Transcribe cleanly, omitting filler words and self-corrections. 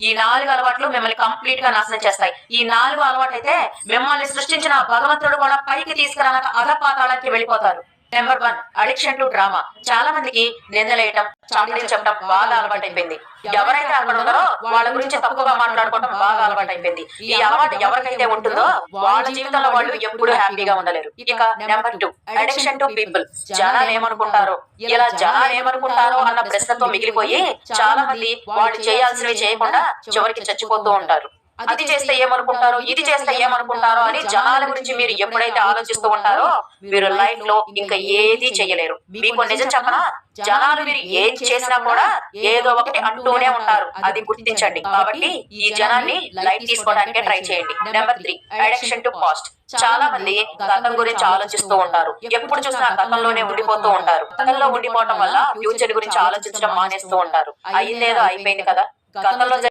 ఈ 4 అలవాట్లు మిమ్మల్ని కంప్లీట్ గా నాశనం చేస్తాయి. ఈ 4 అలవాటు అయితే మిమ్మల్ని సృష్టించిన భగవంతుడు కూడా పైకి తీసుకురాక అధపాతాళానికి వెళ్ళిపోతారు. Number 1, addiction to drama. చాలా మందికి నిందలేయటం, చాడీలు చెప్పడం బాగా అలవాటైపోయింది. ఎవరైతే అక్కడ ఉన్నారో వాళ్ళ గురించి తప్పుగా మాట్లాడుకోవడం బాగా అలవాటైపోయింది. ఈ అలవాటు ఎవరికైతే ఉంటుందో వాళ్ళ జీవితంలో వాళ్ళు ఎప్పుడూ హ్యాపీగా ఉండలేరు. ఇక నెంబర్ 2, అడిక్షన్ టు పీపుల్. జనాలు ఏమనుకుంటారో, ఇలా జనాలు ఏమనుకుంటారో అన్న ప్రశ్నతో మిగిలిపోయి చాలా మంది వాళ్ళు చేయాల్సినవి చేయకుండా చివరికి చచ్చిపోతూ ఉంటారు. అది చేస్తే ఏమనుకుంటారో, ఇది చేస్తే ఏమనుకుంటారో అని జనాల గురించి మీరు ఎప్పుడైతే ఆలోచిస్తూ ఉంటారో మీరు లైఫ్ లో ఇంకా ఏది చెయ్యలేరు. మీకు నిజం చెప్పనా, జనాలు మీరు ఏం చేసినా కూడా ఏదో ఒకటి అంటూనే ఉంటారు, అది గుర్తించండి. కాబట్టి ఈ జనాన్ని లైట్ తీసుకోవడానికే ట్రై చేయండి. Number 3, addiction to past. చాలా మంది గతం గురించి ఆలోచిస్తూ ఉంటారు. ఎప్పుడు చూసినా గతంలోనే ఉండిపోతూ ఉంటారు. గతంలో ఉండిపోవటం వల్ల ఫ్యూచర్ గురించి ఆలోచించడం మానేస్తూ ఉంటారు. అయిందేదో అయిపోయింది కదా, గతంలో